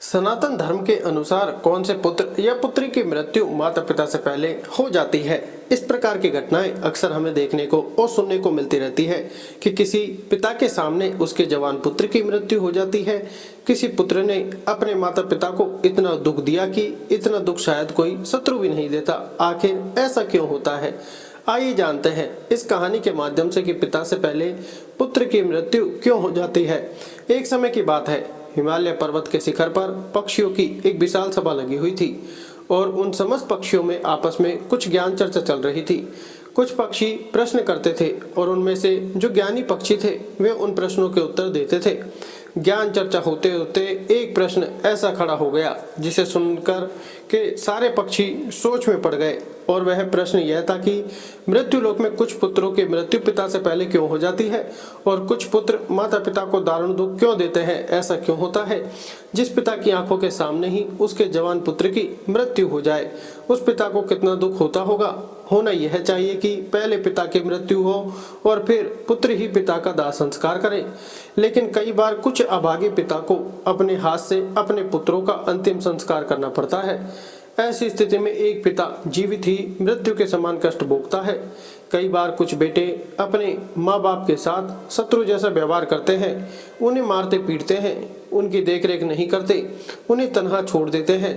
सनातन धर्म के अनुसार कौन से पुत्र या पुत्री की मृत्यु माता पिता से पहले हो जाती है। इस प्रकार की घटनाएं अक्सर हमें देखने को और सुनने को मिलती रहती है कि किसी पिता के सामने उसके जवान पुत्र की मृत्यु हो जाती है। किसी पुत्र ने अपने माता पिता को इतना दुख दिया कि इतना दुख शायद कोई शत्रु भी नहीं देता। आखिर ऐसा क्यों होता है, आइए जानते हैं इस कहानी के माध्यम से कि पिता से पहले पुत्र की मृत्यु क्यों हो जाती है। एक समय की बात है, हिमालय पर्वत के शिखर पर पक्षियों की एक विशाल सभा लगी हुई थी और उन समस्त पक्षियों में आपस में कुछ ज्ञान चर्चा चल रही थी। कुछ पक्षी प्रश्न करते थे और उनमें से जो ज्ञानी पक्षी थे वे उन प्रश्नों के उत्तर देते थे। ज्ञान चर्चा होते होते एक प्रश्न ऐसा खड़ा हो गया जिसे सुनकर के सारे पक्षी सोच में पड़ गए और वह प्रश्न यह था कि मृत्यु लोक में कुछ पुत्रों की मृत्यु पिता से पहले क्यों हो जाती है और कुछ पुत्र माता पिता को दारुण दुख क्यों देते हैं। ऐसा क्यों होता है जिस पिता की आंखों के सामने ही उसके जवान पुत्र की मृत्यु हो जाए, उस पिता को कितना दुख होता होगा। होना यह चाहिए कि पहले पिता की मृत्यु हो और फिर पुत्र ही पिता का दाह संस्कार करे, लेकिन कई बार कुछ अभागे पिता को अपने हाथ से अपने पुत्रों का अंतिम संस्कार करना पड़ता है। ऐसी स्थिति में एक पिता जीवित ही मृत्यु के समान कष्ट भोगता है। कई बार कुछ बेटे अपने माँ बाप के साथ शत्रु जैसा व्यवहार करते हैं, उन्हें मारते पीटते हैं, उनकी देखरेख नहीं करते, उन्हें तन्हा छोड़ देते हैं।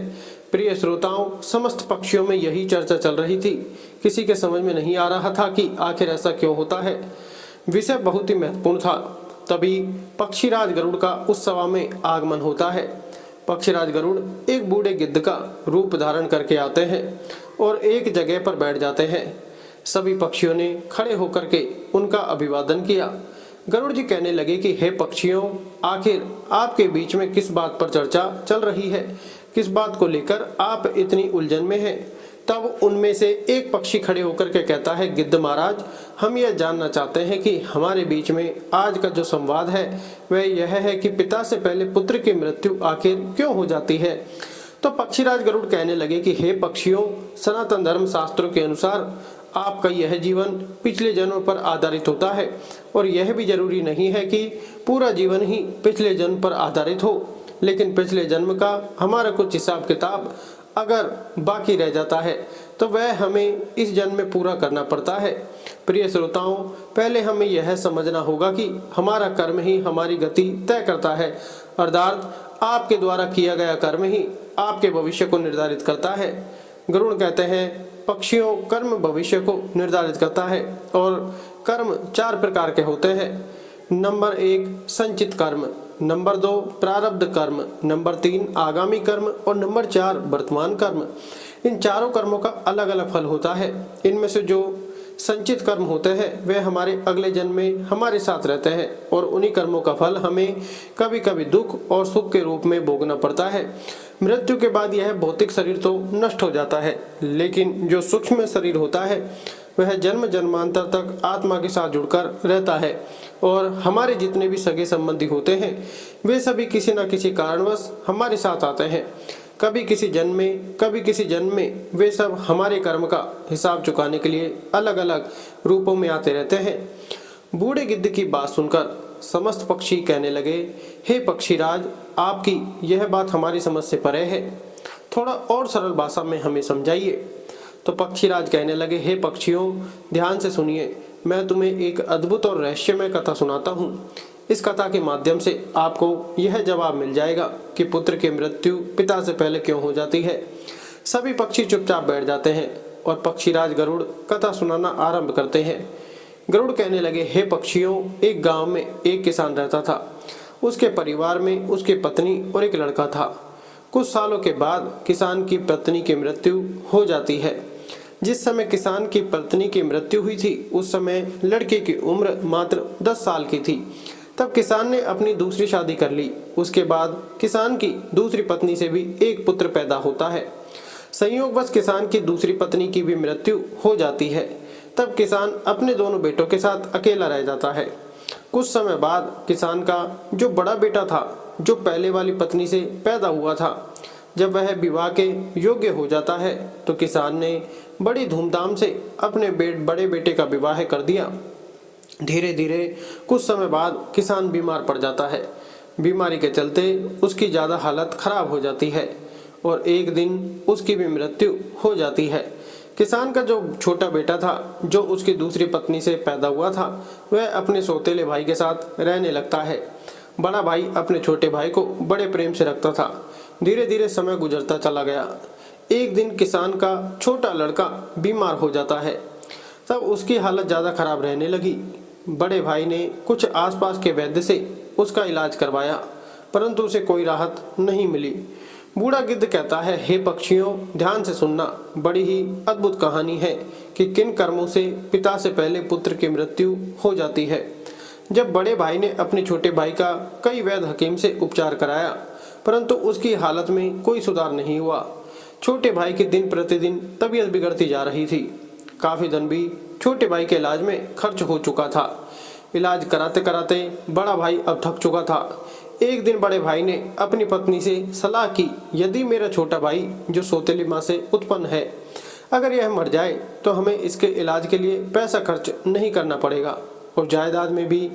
प्रिय श्रोताओं, समस्त पक्षियों में यही चर्चा चल रही थी। किसी के समझ में नहीं आ रहा था कि आखिर ऐसा क्यों होता है। विषय बहुत ही महत्वपूर्ण था। तभी पक्षीराज गरुड़ का उस सभा में आगमन होता है। पक्षीराज गरुड़ एक बूढ़े गिद्ध का रूप धारण करके आते हैं और एक जगह पर बैठ जाते हैं। सभी पक्षियों ने खड़े होकर के उनका अभिवादन किया। गरुड़ जी कहने लगे कि हे पक्षियों, आखिर आपके बीच में किस बात पर चर्चा चल रही है, किस बात को लेकर आप इतनी उलझन में हैं। तब उनमें से एक पक्षी खड़े होकर के कहता है, गिद्ध महाराज, हम यह जानना चाहते हैं कि हमारे बीच में आज का जो संवाद है वह यह है कि पिता से पहले पुत्र की मृत्यु आखिर क्यों हो जाती है। तो पक्षीराज गरुड़ कहने लगे कि हे पक्षियों, सनातन धर्म शास्त्रों के अनुसार आपका यह जीवन पिछले जन्म पर आधारित होता है और यह भी जरूरी नहीं है कि पूरा जीवन ही पिछले जन्म पर आधारित हो, लेकिन पिछले जन्म का हमारा कुछ हिसाब किताब अगर बाकी रह जाता है तो वह हमें इस जन्म में पूरा करना पड़ता है। प्रिय श्रोताओं, पहले हमें यह समझना होगा कि हमारा कर्म ही हमारी गति तय करता है, अर्थात आपके द्वारा किया गया कर्म ही आपके भविष्य को निर्धारित करता है। गरुड़ कहते हैं, पक्षियों, कर्म भविष्य को निर्धारित करता है और कर्म 4 प्रकार के होते हैं। नंबर 1 संचित कर्म, नंबर 2 प्रारब्ध कर्म, नंबर 3 आगामी कर्म और नंबर 4 वर्तमान कर्म। इन चारों कर्मों का अलग अलग फल होता है। इनमें से जो संचित कर्म होते हैं वे हमारे अगले जन्म में हमारे साथ रहते हैं और उन्हीं कर्मों का फल हमें कभी कभी दुख और सुख के रूप में भोगना पड़ता है। मृत्यु के बाद यह भौतिक शरीर तो नष्ट हो जाता है, लेकिन जो सूक्ष्म शरीर होता है वह जन्म जन्मांतर तक आत्मा के साथ जुड़कर रहता है और हमारे जितने भी सगे संबंधी होते हैं वे सभी किसी न किसी कारणवश हमारे साथ आते हैं। कभी किसी जन्म में, कभी किसी जन्म में वे सब हमारे कर्म का हिसाब चुकाने के लिए अलग अलग रूपों में आते रहते हैं। बूढ़े गिद्ध की बात सुनकर समस्त पक्षी कहने लगे, हे पक्षीराज, आपकी यह बात हमारी समझ से परे है, थोड़ा और सरल भाषा में हमें समझाइए। तो पक्षीराज कहने लगे, हे पक्षियों, ध्यान से सुनिए, मैं तुम्हें एक अद्भुत और रहस्यमय कथा सुनाता हूँ। इस कथा के माध्यम से आपको यह जवाब मिल जाएगा कि पुत्र की मृत्यु पिता से पहले क्यों हो जाती है। सभी पक्षी चुपचाप बैठ जाते हैं और पक्षीराज गरुड़ कथा सुनाना आरंभ करते हैं। गरुड़ कहने लगे, हे पक्षियों, एक गांव में एक किसान रहता था। उसके परिवार में उसकी पत्नी और एक लड़का था। कुछ सालों के बाद किसान की पत्नी की मृत्यु हो जाती है। जिस समय किसान की पत्नी की मृत्यु हुई थी उस समय लड़के की उम्र मात्र 10 साल की थी। तब किसान ने अपनी दूसरी शादी कर ली। उसके बाद किसान की दूसरी पत्नी से भी एक पुत्र पैदा होता है। संयोगवश किसान की दूसरी पत्नी की भी मृत्यु हो जाती है। तब किसान अपने दोनों बेटों के साथ अकेला रह जाता है। कुछ समय बाद किसान का जो बड़ा बेटा था, जो पहले वाली पत्नी से पैदा हुआ था, जब वह विवाह के योग्य हो जाता है तो किसान ने बड़ी धूमधाम से अपने बड़े बेटे का विवाह कर दिया। धीरे धीरे कुछ समय बाद किसान बीमार पड़ जाता है। बीमारी के चलते उसकी ज़्यादा हालत खराब हो जाती है और एक दिन उसकी भी मृत्यु हो जाती है। किसान का जो छोटा बेटा था, जो उसकी दूसरी पत्नी से पैदा हुआ था, वह अपने सौतेले भाई के साथ रहने लगता है। बड़ा भाई अपने छोटे भाई को बड़े प्रेम से रखता था। धीरे धीरे समय गुजरता चला गया। एक दिन किसान का छोटा लड़का बीमार हो जाता है। तब उसकी हालत ज़्यादा खराब रहने लगी। बड़े भाई ने कुछ आसपास के वैद्य से उसका इलाज करवाया, परंतु उसे कोई राहत नहीं मिली। बूढ़ा गिद्ध कहता है, हे पक्षियों, ध्यान से सुनना। बड़ी ही अद्भुत कहानी है कि किन कर्मों से पिता से पहले पुत्र की मृत्यु हो जाती है। जब बड़े भाई ने अपने छोटे भाई का कई वैद्य हकीम से उपचार कराया, परंतु उसकी हालत में कोई सुधार नहीं हुआ। छोटे भाई की दिन प्रतिदिन तबीयत बिगड़ती जा रही थी। काफी धन भी छोटे भाई के इलाज में खर्च हो चुका था। इलाज कराते कराते बड़ा भाई अब थक चुका था। एक दिन बड़े भाई ने अपनी पत्नी से सलाह की, यदि मेरा छोटा भाई जो सौतेली माँ से उत्पन्न है, अगर यह मर जाए तो हमें इसके इलाज के लिए पैसा खर्च नहीं करना पड़ेगा और जायदाद में भी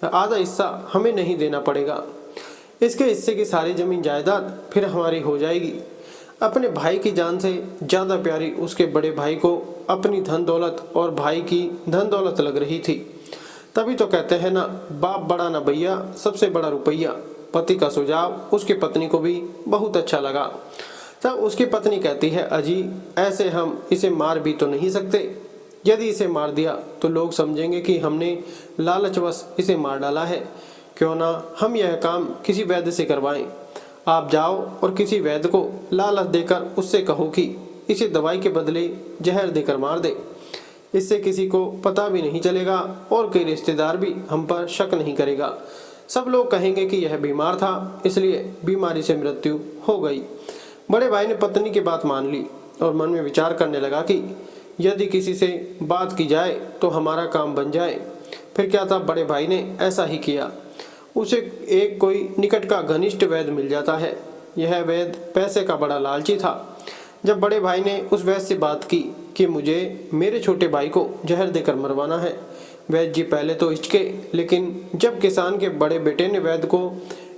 आधा हिस्सा हमें नहीं देना पड़ेगा। इसके हिस्से की सारी जमीन जायदाद फिर हमारी हो जाएगी। अपने भाई की जान से ज़्यादा प्यारी उसके बड़े भाई को अपनी धन दौलत और भाई की धन दौलत लग रही थी। तभी तो कहते हैं ना, बाप बड़ा ना भैया, सबसे बड़ा रुपया। पति का सुझाव उसकी पत्नी को भी बहुत अच्छा लगा। तब उसकी पत्नी कहती है, अजी, ऐसे हम इसे मार भी तो नहीं सकते। यदि इसे मार दिया तो लोग समझेंगे कि हमने लालचवश इसे मार डाला है। क्यों ना हम यह काम किसी वैद्य से करवाएं। आप जाओ और किसी वैद्य को लालच देकर उससे कहो कि इसे दवाई के बदले जहर देकर मार दे। इससे किसी को पता भी नहीं चलेगा और कोई रिश्तेदार भी हम पर शक नहीं करेगा। सब लोग कहेंगे कि यह बीमार था, इसलिए बीमारी से मृत्यु हो गई। बड़े भाई ने पत्नी की बात मान ली और मन में विचार करने लगा कि यदि किसी से बात की जाए तो हमारा काम बन जाए। फिर क्या था, बड़े भाई ने ऐसा ही किया। उसे एक कोई निकट का घनिष्ठ वैद्य मिल जाता है। यह वैद्य पैसे का बड़ा लालची था। जब बड़े भाई ने उस वैद्य से बात की कि मुझे मेरे छोटे भाई को जहर देकर मरवाना है, वैद्य जी पहले तो हिचके, लेकिन जब किसान के बड़े बेटे ने वैद्य को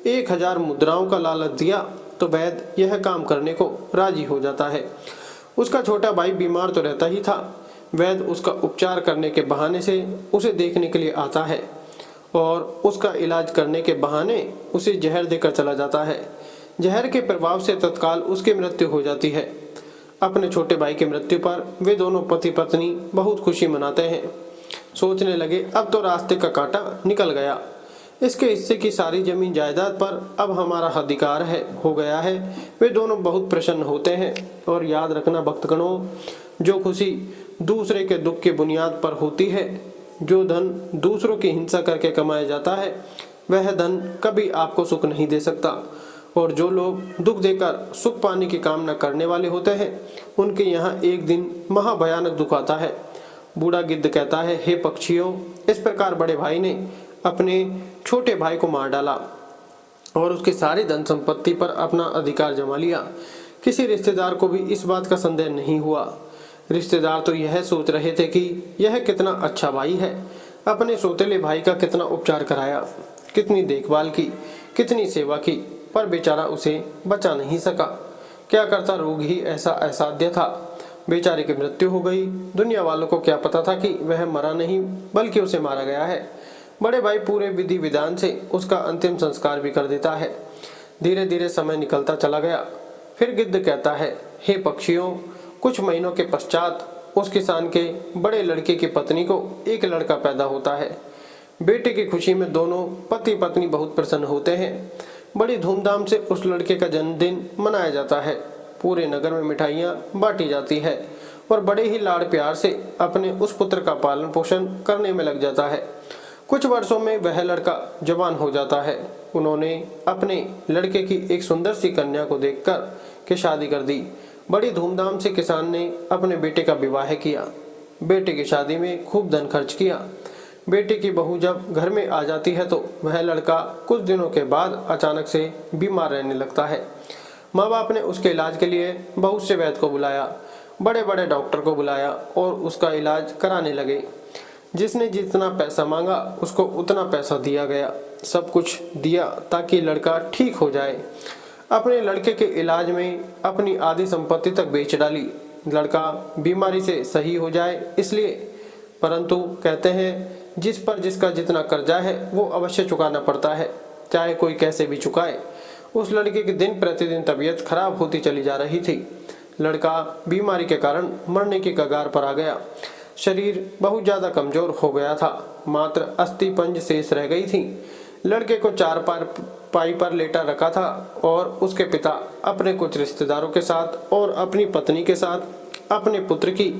1000 मुद्राओं का लालच दिया तो वैद्य यह काम करने को राजी हो जाता है। उसका छोटा भाई बीमार तो रहता ही था। वैद्य उसका उपचार करने के बहाने से उसे देखने के लिए आता है और उसका इलाज करने के बहाने उसे जहर देकर चला जाता है। जहर के प्रभाव से तत्काल उसकी मृत्यु हो जाती है। अपने छोटे भाई की मृत्यु पर वे दोनों पति पत्नी बहुत खुशी मनाते हैं। सोचने लगे, अब तो रास्ते का कांटा निकल गया। इसके हिस्से की सारी जमीन जायदाद पर अब हमारा अधिकार हो गया है। वे दोनों बहुत प्रसन्न होते हैं। और याद रखना भक्तगणों, जो खुशी दूसरे के दुख की बुनियाद पर होती है, जो धन दूसरों की हिंसा करके कमाया जाता है, वह धन कभी आपको सुख नहीं दे सकता। और जो लोग दुख देकर सुख पाने की कामना करने वाले होते हैं, उनके यहाँ एक दिन महाभयानक दुख आता है। बूढ़ा गिद्ध कहता है, हे पक्षियों, इस प्रकार बड़े भाई ने अपने छोटे भाई को मार डाला और उसकी सारी धन संपत्ति पर अपना अधिकार जमा लिया। किसी रिश्तेदार को भी इस बात का संदेह नहीं हुआ। रिश्तेदार तो यह सोच रहे थे कि यह कितना अच्छा भाई है, अपने सौतेले भाई का कितना उपचार कराया, कितनी देखभाल की, कितनी सेवा की, पर बेचारा उसे बचा नहीं सका। क्या करता, रोग ही ऐसा असाध्य था। बेचारे की मृत्यु हो गई। दुनिया वालों को क्या पता था कि वह मरा नहीं बल्कि उसे मारा गया है। बड़े भाई पूरे विधि विधान से उसका अंतिम संस्कार भी कर देता है। धीरे धीरे समय निकलता चला गया। फिर गिद्ध कहता है, हे पक्षियों, कुछ महीनों के पश्चात उस किसान के बड़े लड़के की पत्नी को एक लड़का पैदा होता है। बेटे की खुशी में दोनों पति पत्नी बहुत प्रसन्न होते हैं। बड़ी धूमधाम से उस लड़के का जन्मदिन मनाया जाता है। पूरे नगर में मिठाइयाँ बांटी जाती है और बड़े ही लाड़ प्यार से अपने उस पुत्र का पालन पोषण करने में लग जाता है। कुछ वर्षों में वह लड़का जवान हो जाता है। उन्होंने अपने लड़के की एक सुंदर सी कन्या को देखकर के शादी कर दी। बड़ी धूमधाम से किसान ने अपने बेटे का विवाह किया। बेटे की शादी में खूब धन खर्च किया। बेटे की बहू जब घर में आ जाती है तो वह लड़का कुछ दिनों के बाद अचानक से बीमार रहने लगता है। माँ बाप ने उसके इलाज के लिए बहुत से वैद्य को बुलाया, बड़े बड़े डॉक्टर को बुलाया और उसका इलाज कराने लगे। जिसने जितना पैसा मांगा उसको उतना पैसा दिया गया, सब कुछ दिया ताकि लड़का ठीक हो जाए। अपने लड़के के इलाज में अपनी आधी संपत्ति तक बेच डाली, लड़का बीमारी से सही हो जाए इसलिए। परंतु कहते हैं जिस पर जिसका जितना कर्जा है वो अवश्य चुकाना पड़ता है, चाहे कोई कैसे भी चुकाए। उस लड़के की दिन प्रतिदिन तबीयत खराब होती चली जा रही थी। लड़का बीमारी के कारण मरने की कगार पर आ गया। शरीर बहुत ज्यादा कमजोर हो गया था, मात्र अस्थि पंज शेष रह गई थी। लड़के को चारपाई पर लेटा रखा था और उसके पिता अपने कुछ रिश्तेदारों के साथ और अपनी पत्नी के साथ अपने पुत्र की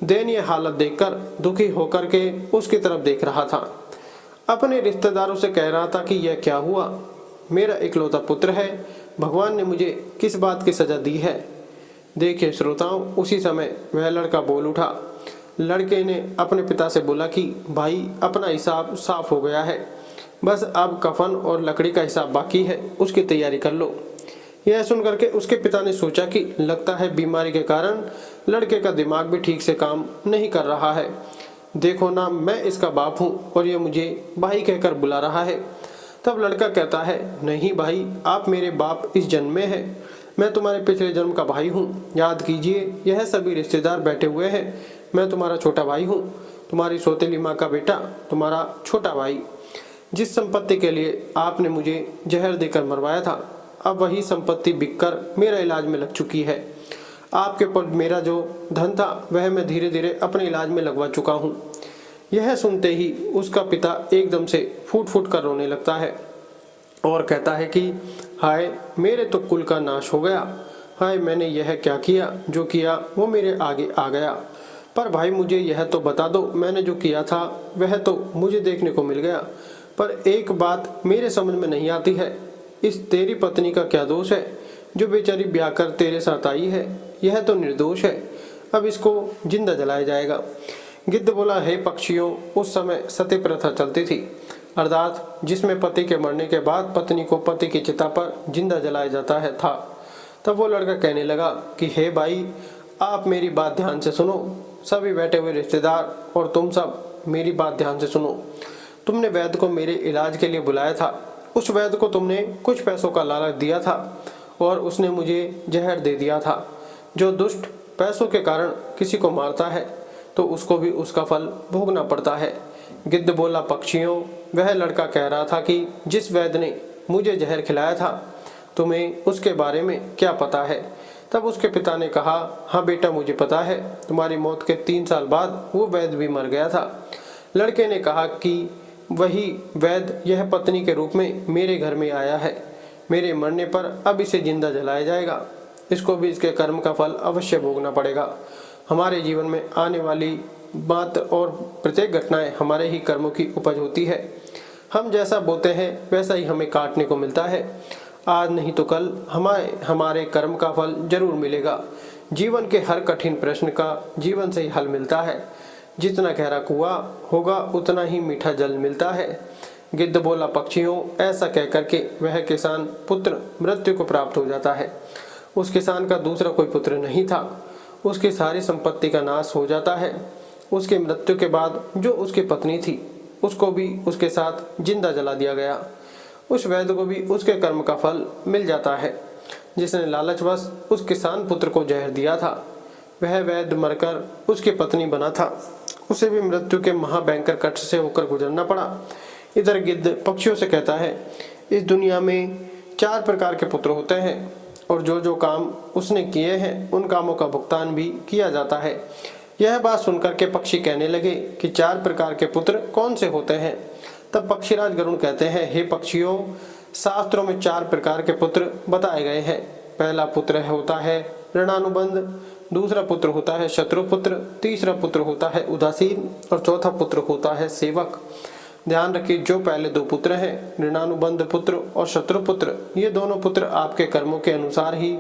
दयनीय हालत देखकर दुखी होकर के उसकी तरफ देख रहा था। अपने रिश्तेदारों से कह रहा था कि यह क्या हुआ, मेरा इकलौता पुत्र है, भगवान ने मुझे किस बात की सजा दी है। देखिए श्रोताओं, उसी समय वह लड़का बोल उठा। लड़के ने अपने पिता से बोला कि भाई अपना हिसाब साफ हो गया है, बस अब कफन और लकड़ी का हिसाब बाकी है, उसकी तैयारी कर लो। यह सुनकर के उसके पिता ने सोचा कि लगता है बीमारी के कारण लड़के का दिमाग भी ठीक से काम नहीं कर रहा है। देखो ना, मैं इसका बाप हूँ और ये मुझे भाई कहकर बुला रहा है। तब लड़का कहता है, नहीं भाई, आप मेरे बाप इस जन्म में हैं, मैं तुम्हारे पिछले जन्म का भाई हूँ। याद कीजिए, यह सभी रिश्तेदार बैठे हुए हैं, मैं तुम्हारा छोटा भाई हूँ, तुम्हारी सौतेली माँ का बेटा, तुम्हारा छोटा भाई। जिस संपत्ति के लिए आपने मुझे जहर देकर मरवाया था, अब वही संपत्ति बिककर मेरा इलाज में लग चुकी है। आपके पर मेरा जो धन था वह मैं धीरे धीरे अपने इलाज में लगवा चुका हूँ। यह सुनते ही उसका पिता एकदम से फूट फूट कर रोने लगता है और कहता है कि हाय, मेरे तो कुल का नाश हो गया। हाय, मैंने यह क्या किया, जो किया वो मेरे आगे आ गया। पर भाई मुझे यह तो बता दो, मैंने जो किया था वह तो मुझे देखने को मिल गया, पर एक बात मेरे समझ में नहीं आती है, इस तेरी पत्नी का क्या दोष है जो बेचारी ब्याह कर तेरे साथ आई है? यह तो निर्दोष है, अब इसको जिंदा जलाया जाएगा। गिद्ध बोला, हे पक्षियों, उस समय सती प्रथा चलती थी, अर्थात जिसमें पति के मरने के बाद पत्नी को पति की चिता पर जिंदा जलाया जाता है था। तब वो लड़का कहने लगा कि हे भाई, आप मेरी बात ध्यान से सुनो, सभी बैठे हुए रिश्तेदार और तुम सब मेरी बात ध्यान से सुनो। तुमने वैद्य को मेरे इलाज के लिए बुलाया था, उस वैद्य को तुमने कुछ पैसों का लालच दिया था और उसने मुझे जहर दे दिया था। जो दुष्ट पैसों के कारण किसी को मारता है तो उसको भी उसका फल भोगना पड़ता है। गिद्ध बोला, पक्षियों, वह लड़का कह रहा था कि जिस वैद्य ने मुझे जहर खिलाया था, तुम्हें उसके बारे में क्या पता है? तब उसके पिता ने कहा, हाँ बेटा, मुझे पता है, तुम्हारी मौत के 3 साल बाद वो वैद्य भी मर गया था। लड़के ने कहा कि वही वैद्य यह पत्नी के रूप में मेरे घर में आया है, मेरे मरने पर अब इसे जिंदा जलाया जाएगा, इसको भी इसके कर्म का फल अवश्य भोगना पड़ेगा। हमारे जीवन में आने वाली बात और प्रत्येक घटनाएं हमारे ही कर्मों की उपज होती है। हम जैसा बोते हैं वैसा ही हमें काटने को मिलता है। आज नहीं तो कल हमारे कर्म का फल जरूर मिलेगा। जीवन के हर कठिन प्रश्न का जीवन से ही हल मिलता है। जितना गहरा कुआं होगा उतना ही मीठा जल मिलता है। गिद्ध बोला, पक्षियों, ऐसा कहकर के वह किसान पुत्र मृत्यु को प्राप्त हो जाता है। उस किसान का दूसरा कोई पुत्र नहीं था, उसकी सारी संपत्ति का नाश हो जाता है। उसकी मृत्यु के बाद जो उसकी पत्नी थी उसको भी उसके साथ जिंदा जला दिया गया। उस वैद्य को भी उसके कर्म का फल मिल जाता है। जिसने लालचवश उस किसान पुत्र को जहर दिया था, वह वैद्य मरकर उसकी पत्नी बना था, उसे भी मृत्यु के महाभयंकर कष्ट से होकर गुजरना पड़ा। इधर गिद्ध पक्षियों से कहता है, इस दुनिया में 4 प्रकार के पुत्र होते हैं और जो जो काम उसने किए हैं उन कामों का भुगतान भी किया जाता है। यह बात सुनकर के पक्षी कहने लगे कि 4 प्रकार के पुत्र कौन से होते हैं? तब पक्षीराज गरुड़ कहते हैं, हे पक्षियों, शास्त्रों में 4 प्रकार के पुत्र बताए गए हैं। पहला पुत्र होता है ऋणानुबंध, दूसरा पुत्र होता है शत्रुपुत्र, तीसरा पुत्र होता है उदासीन और चौथा पुत्र होता है सेवक। ध्यान रखिए, जो पहले 2 पुत्र हैं, ऋणानुबंध पुत्र और शत्रुपुत्र, ये दोनों पुत्र आपके कर्मों के अनुसार ही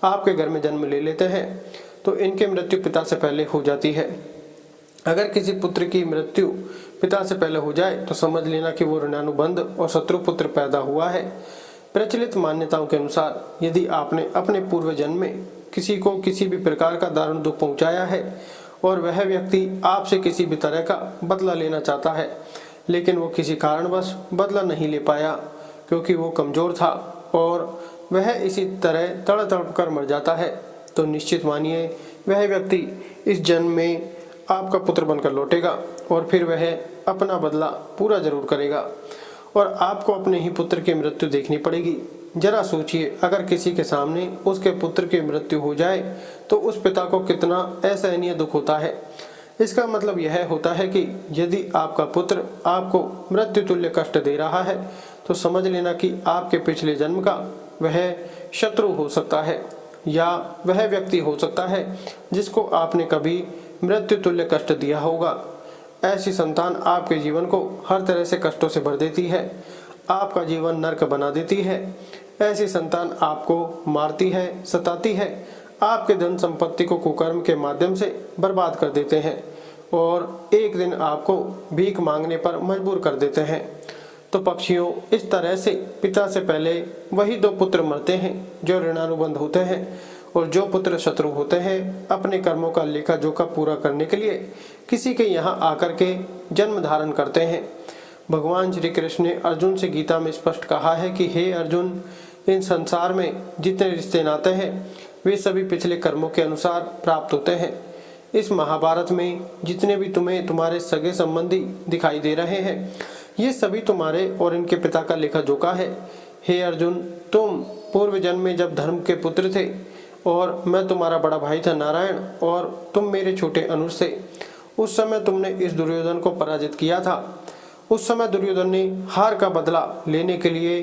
आपके घर में जन्म ले लेते हैं, तो इनकी मृत्यु पिता से पहले हो जाती है। अगर किसी पुत्र की मृत्यु पिता से पहले हो जाए तो समझ लेना कि वो ऋणानुबंध और शत्रुपुत्र पैदा हुआ है। प्रचलित मान्यताओं के अनुसार यदि आपने अपने पूर्व जन्म में किसी को किसी भी प्रकार का दारुण दुख पहुंचाया है और वह व्यक्ति आपसे किसी भी तरह का बदला लेना चाहता है, लेकिन वो किसी कारणवश बदला नहीं ले पाया क्योंकि वो कमजोर था और वह इसी तरह तड़प कर मर जाता है, तो निश्चित मानिए वह व्यक्ति इस जन्म में आपका पुत्र बनकर लौटेगा और फिर वह अपना बदला पूरा जरूर करेगा और आपको अपने ही पुत्र की मृत्यु देखनी पड़ेगी। जरा सोचिए, अगर किसी के सामने उसके पुत्र की मृत्यु हो जाए तो उस पिता को कितना असहनीय दुख होता है। इसका मतलब यह होता है कि यदि आपका पुत्र आपको मृत्यु तुल्य कष्ट दे रहा है तो समझ लेना कि आपके पिछले जन्म का वह शत्रु हो सकता है या वह व्यक्ति हो सकता है जिसको आपने कभी मृत्यु तुल्य कष्ट दिया होगा। ऐसी संतान आपके जीवन को हर तरह से कष्टों से भर देती है, आपका जीवन नरक बना देती है। ऐसी संतान आपको मारती है, सताती है, आपके धन संपत्ति को कुकर्म के माध्यम से बर्बाद कर देते हैं और एक दिन आपको भीख मांगने पर मजबूर कर देते हैं। तो पक्षियों, इस तरह से पिता से पहले वही दो पुत्र मरते हैं जो ऋणानुबंध होते हैं और जो पुत्र शत्रु होते हैं अपने कर्मों का लेखा जोखा पूरा करने के लिए किसी के यहाँ आकर के जन्म धारण करते हैं। भगवान श्री कृष्ण ने अर्जुन से गीता में स्पष्ट कहा है कि हे अर्जुन, इन संसार में जितने रिश्ते नाते हैं वे सभी पिछले कर्मों के अनुसार प्राप्त होते हैं। इस महाभारत में जितने भी तुम्हें तुम्हारे सगे संबंधी दिखाई दे रहे हैं ये सभी तुम्हारे और इनके पिता का लेखा जोखा है। हे अर्जुन, तुम पूर्व जन्म में जब धर्म के पुत्र थे और मैं तुम्हारा बड़ा भाई था नारायण और तुम मेरे छोटे अनुज थे, उस समय तुमने इस दुर्योधन को पराजित किया था। उस समय दुर्योधन ने हार का बदला लेने के लिए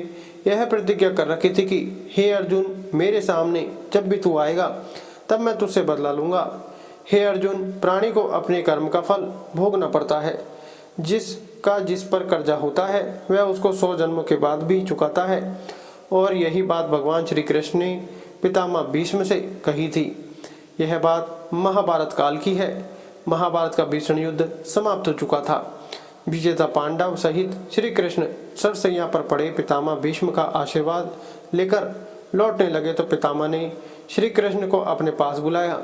यह प्रतिज्ञा कर रखी थी कि हे अर्जुन, मेरे सामने जब भी तू आएगा तब मैं तुझसे बदला लूंगा। हे अर्जुन, प्राणी को अपने कर्म का फल भोगना पड़ता है। जिसका जिस पर कर्जा होता है वह उसको 100 जन्मों के बाद भी चुकाता है। और यही बात भगवान श्री कृष्ण ने पितामह भीष्म से कही थी। यह बात महाभारत काल की है। महाभारत का भीषण युद्ध समाप्त हो चुका था। विजेता पांडव सहित श्री कृष्ण सरसैया पर पड़े पितामह भीष्म का आशीर्वाद लेकर लौटने लगे तो पितामह ने श्री कृष्ण को अपने पास बुलाया।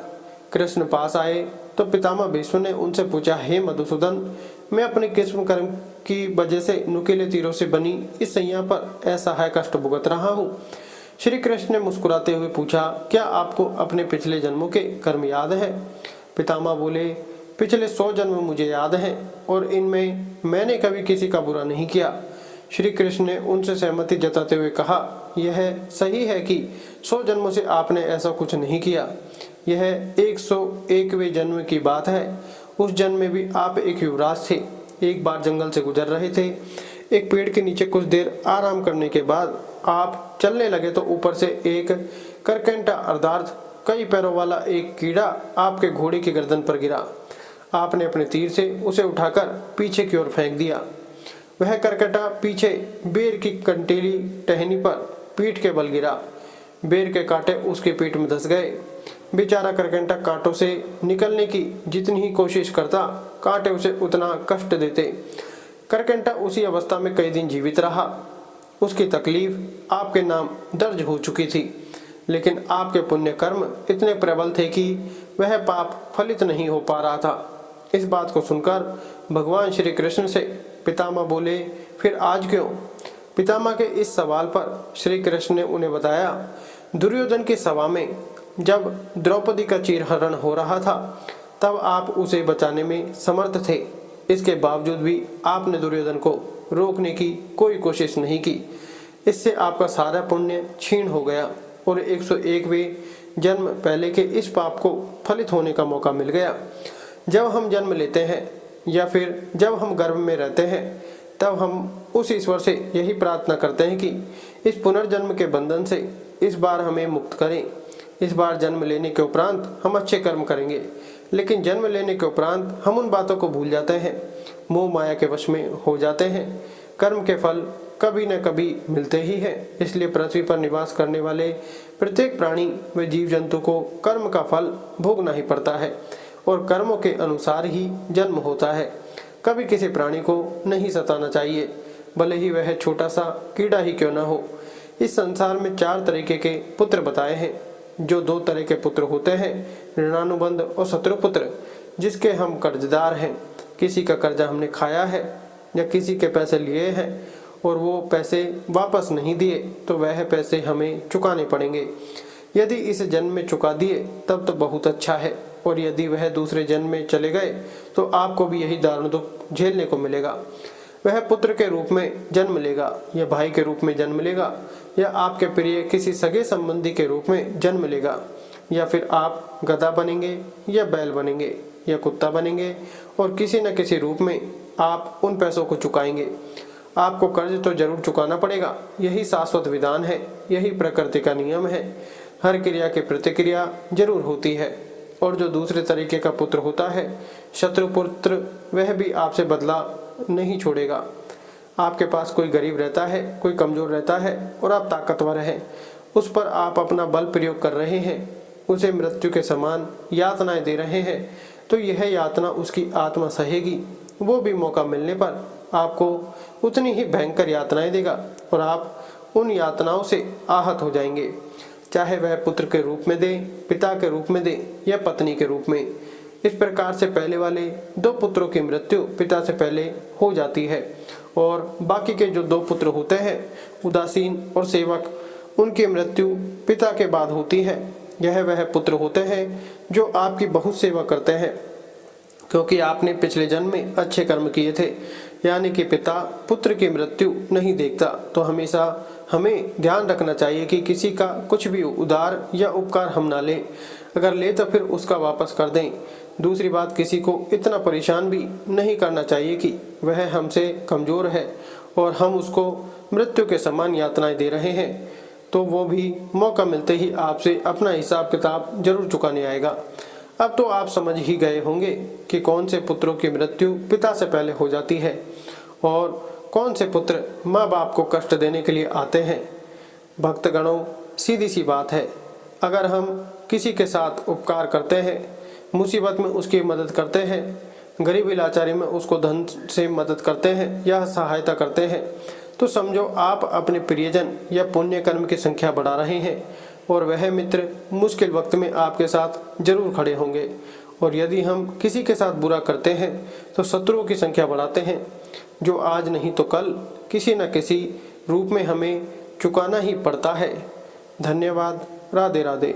कृष्ण पास आए तो पितामह भीष्म ने उनसे पूछा, हे मधुसूदन, मैं अपने किस्म कर्म की वजह से नुकीले तीरों से बनी इस सैया पर असहाय कष्ट भुगत रहा हूँ। श्री कृष्ण ने मुस्कुराते हुए पूछा, क्या आपको अपने पिछले जन्मों के कर्म याद है? पितामह बोले, पिछले 100 जन्म मुझे याद हैं और इनमें मैंने कभी किसी का बुरा नहीं किया। श्री कृष्ण ने उनसे सहमति जताते हुए कहा, यह सही है कि 100 जन्मों से आपने ऐसा कुछ नहीं किया। यह 101वें जन्म की बात है। उस जन्म में भी आप एक युवराज थे। एक बार जंगल से गुजर रहे थे। एक पेड़ के नीचे कुछ देर आराम करने के बाद आप चलने लगे तो ऊपर से एक करकंटा अर्थात कई पैरों वाला एक कीड़ा आपके घोड़े की गर्दन पर गिरा। आपने अपने तीर से उसे उठाकर पीछे की ओर फेंक दिया। वह करकटा पीछे बेर की कंटीली टहनी पर पीठ के बल गिरा। बेर के कांटे उसके पीठ में धंस गए। बेचारा करकंटा कांटों से निकलने की जितनी ही कोशिश करता, कांटे उसे उतना कष्ट देते। करकंटा उसी अवस्था में कई दिन जीवित रहा। उसकी तकलीफ आपके नाम दर्ज हो चुकी थी, लेकिन आपके पुण्य कर्म इतने प्रबल थे कि वह पाप फलित नहीं हो पा रहा था। इस बात को सुनकर भगवान श्री कृष्ण से पितामह बोले, फिर आज क्यों? पितामह के इस सवाल पर श्री कृष्ण ने उन्हें बताया, दुर्योधन की सभा में जब द्रौपदी का चीरहरण हो रहा था तब आप उसे बचाने में समर्थ थे। इसके बावजूद भी आपने दुर्योधन को रोकने की कोई कोशिश नहीं की। इससे आपका सारा पुण्य क्षीण हो गया और 101वें जन्म पहले के इस पाप को फलित होने का मौका मिल गया। जब हम जन्म लेते हैं या फिर जब हम गर्भ में रहते हैं तब हम उस ईश्वर से यही प्रार्थना करते हैं कि इस पुनर्जन्म के बंधन से इस बार हमें मुक्त करें। इस बार जन्म लेने के उपरांत हम अच्छे कर्म करेंगे, लेकिन जन्म लेने के उपरांत हम उन बातों को भूल जाते हैं, मोह माया के वश में हो जाते हैं। कर्म के फल कभी न कभी मिलते ही हैं। इसलिए पृथ्वी पर निवास करने वाले प्रत्येक प्राणी व जीव जंतु को कर्म का फल भोगना ही पड़ता है और कर्मों के अनुसार ही जन्म होता है। कभी किसी प्राणी को नहीं सताना चाहिए, भले ही वह छोटा सा कीड़ा ही क्यों न हो। इस संसार में 4 तरीके के पुत्र बताए हैं। जो 2 तरह के पुत्र होते हैं, ऋणानुबंध और शत्रुपुत्र। जिसके हम कर्जदार हैं, किसी का कर्जा हमने खाया है या किसी के पैसे लिए हैं और वो पैसे वापस नहीं दिए तो वह पैसे हमें चुकाने पड़ेंगे। यदि इस जन्म में चुका दिए तब तो बहुत अच्छा है, और यदि वह दूसरे जन्म में चले गए तो आपको भी यही दारुण दुख झेलने को मिलेगा। वह पुत्र के रूप में जन्म लेगा या भाई के रूप में जन्म लेगा या आपके प्रिय किसी सगे संबंधी के रूप में जन्म लेगा, या फिर आप गधा बनेंगे या बैल बनेंगे या कुत्ता बनेंगे और किसी न किसी रूप में आप उन पैसों को चुकाएंगे। आपको कर्ज तो जरूर चुकाना पड़ेगा, यही शाश्वत विधान है, यही प्रकृति का नियम है। हर क्रिया की प्रतिक्रिया जरूर होती है, और जो दूसरे तरीके का पुत्र होता है, शत्रु पुत्र, वह भी आपसे बदला नहीं छोड़ेगा। आपके पास कोई गरीब रहता है, कोई कमजोर रहता है और आप ताकतवर हैं, उस पर आप अपना बल प्रयोग कर रहे हैं, उसे मृत्यु के समान यातनाएं दे रहे हैं, तो यह यातना उसकी आत्मा सहेगी। वो भी मौका मिलने पर आपको उतनी ही भयंकर यातनाएं देगा और आप उन यातनाओं से आहत हो जाएंगे, चाहे वह पुत्र के रूप में दे, पिता के रूप में दे या पत्नी के रूप में। इस प्रकार से पहले वाले 2 पुत्रों की मृत्यु पिता से पहले हो जाती है, और बाकी के जो 2 पुत्र होते हैं, उदासीन और सेवक, उनकी मृत्यु पिता के बाद होती है। यह वह पुत्र होते हैं जो आपकी बहुत सेवा करते हैं, क्योंकि आपने पिछले जन्म में अच्छे कर्म किए थे। यानी कि पिता पुत्र की मृत्यु नहीं देखता। तो हमेशा हमें ध्यान रखना चाहिए कि किसी का कुछ भी उदार या उपकार हम ना लें, अगर ले तो फिर उसका वापस कर दें। दूसरी बात, किसी को इतना परेशान भी नहीं करना चाहिए कि वह हमसे कमज़ोर है और हम उसको मृत्यु के समान यातनाएं दे रहे हैं, तो वो भी मौका मिलते ही आपसे अपना हिसाब किताब जरूर चुकाने आएगा। अब तो आप समझ ही गए होंगे कि कौन से पुत्रों की मृत्यु पिता से पहले हो जाती है और कौन से पुत्र माँ बाप को कष्ट देने के लिए आते हैं। भक्तगणों, सीधी सी बात है, अगर हम किसी के साथ उपकार करते हैं, मुसीबत में उसकी मदद करते हैं, गरीबी लाचारी में उसको धन से मदद करते हैं या सहायता करते हैं, तो समझो आप अपने प्रियजन या पुण्य कर्म की संख्या बढ़ा रहे हैं, और वह मित्र मुश्किल वक्त में आपके साथ जरूर खड़े होंगे। और यदि हम किसी के साथ बुरा करते हैं तो शत्रुओं की संख्या बढ़ाते हैं, जो आज नहीं तो कल किसी न किसी रूप में हमें चुकाना ही पड़ता है। धन्यवाद। राधे राधे।